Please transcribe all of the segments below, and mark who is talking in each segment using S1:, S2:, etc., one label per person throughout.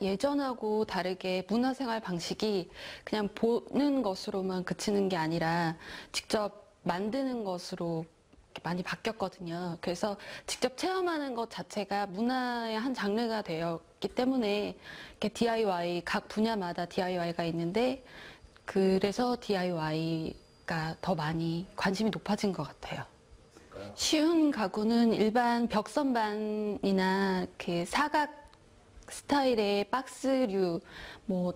S1: 예전하고 다르게 문화생활 방식이 그냥 보는 것으로만 그치는 게 아니라 직접 만드는 것으로 많이 바뀌었거든요. 그래서 직접 체험하는 것 자체가 문화의 한 장르가 되었기 때문에 이렇게 DIY, 각 분야마다 DIY가 있는데 그래서 DIY가 더 많이 관심이 높아진 것 같아요. 쉬운 가구는 일반 벽선반이나 그 사각 스타일의 박스류, 뭐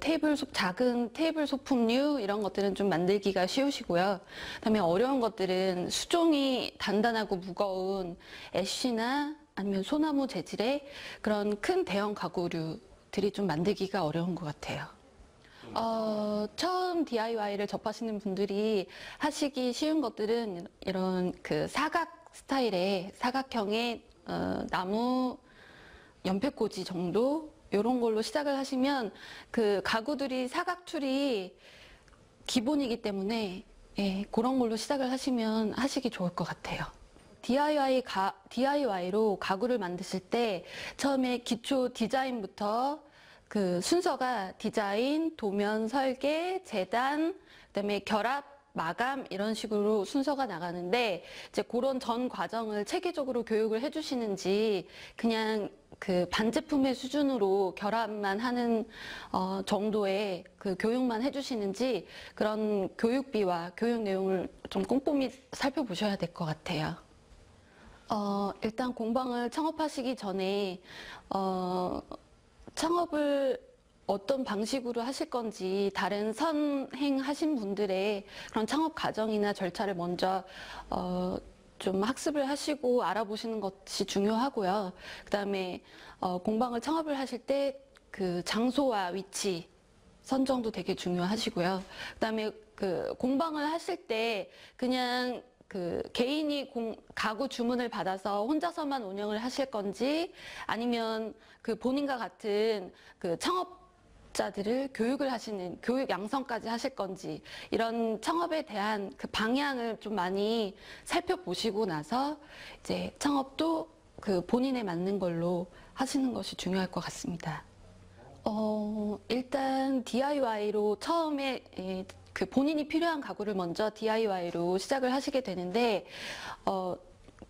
S1: 작은 테이블 소품류 이런 것들은 좀 만들기가 쉬우시고요. 그다음에 어려운 것들은 수종이 단단하고 무거운 애쉬나 아니면 소나무 재질의 그런 큰 대형 가구류들이 좀 만들기가 어려운 것 같아요. 처음 DIY를 접하시는 분들이 하시기 쉬운 것들은 이런 그 사각 스타일의 사각형의 나무 연필꽂이 정도 이런 걸로 시작을 하시면 그 가구들이 사각툴이 기본이기 때문에 그런 걸로 시작을 하시면 하시기 좋을 것 같아요. DIY로 가구를 만드실 때 처음에 기초 디자인부터 그 순서가 디자인, 도면 설계, 재단, 그다음에 결합, 마감 이런 식으로 순서가 나가는데 이제 그런 전 과정을 체계적으로 교육을 해주시는지 그냥 그 반제품의 수준으로 결합만 하는 정도의 그 교육만 해주시는지 그런 교육비와 교육 내용을 좀 꼼꼼히 살펴보셔야 될 것 같아요. 일단 공방을 창업하시기 전에 창업을 어떤 방식으로 하실 건지 다른 선행하신 분들의 그런 창업 과정이나 절차를 먼저 좀 학습을 하시고 알아보시는 것이 중요하고요. 그다음에 공방을 창업을 하실 때 그 장소와 위치 선정도 되게 중요하시고요. 그다음에 그 공방을 하실 때 그냥 그 개인이 가구 주문을 받아서 혼자서만 운영을 하실 건지 아니면 그 본인과 같은 그 창업자들을 교육을 하시는 교육 양성까지 하실 건지 이런 창업에 대한 그 방향을 좀 많이 살펴보시고 나서 이제 창업도 그 본인에 맞는 걸로 하시는 것이 중요할 것 같습니다. 일단 DIY로 처음에 그 본인이 필요한 가구를 먼저 DIY로 시작을 하시게 되는데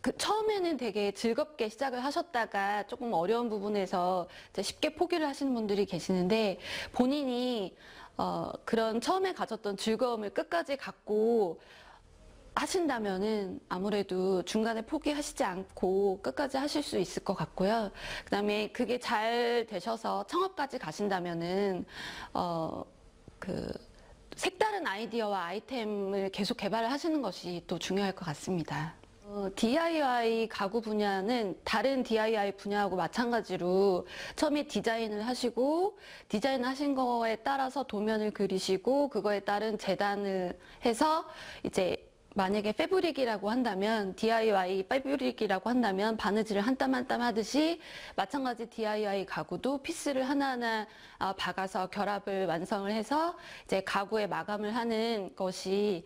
S1: 그 처음에는 되게 즐겁게 시작을 하셨다가 조금 어려운 부분에서 이제 쉽게 포기를 하시는 분들이 계시는데 본인이 그런 처음에 가졌던 즐거움을 끝까지 갖고 하신다면은 아무래도 중간에 포기하시지 않고 끝까지 하실 수 있을 것 같고요. 그다음에 그게 잘 되셔서 창업까지 가신다면은 그 색다른 아이디어와 아이템을 계속 개발을 하시는 것이 또 중요할 것 같습니다. DIY 가구 분야는 다른 DIY 분야하고 마찬가지로 처음에 디자인을 하시고 디자인 하신 거에 따라서 도면을 그리시고 그거에 따른 재단을 해서 이제 만약에 패브릭이라고 한다면 DIY 패브릭이라고 한다면 바느질을 한 땀 한 땀 하듯이 마찬가지 DIY 가구도 피스를 하나하나 박아서 결합을 완성을 해서 이제 가구에 마감을 하는 것이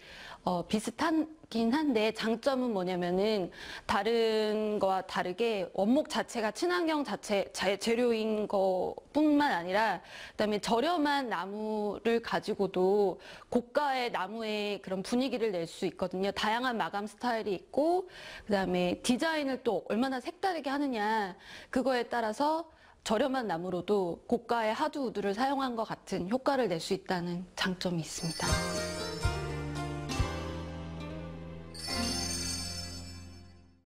S1: 비슷하긴 한데 장점은 뭐냐면은 다른 거와 다르게 원목 자체가 친환경 재료인 것뿐만 아니라 그다음에 저렴한 나무를 가지고도 고가의 나무의 그런 분위기를 낼 수 있거든요. 다양한 마감 스타일이 있고 그다음에 디자인을 또 얼마나 색다르게 하느냐 그거에 따라서 저렴한 나무로도 고가의 하드우드를 사용한 것 같은 효과를 낼 수 있다는 장점이 있습니다.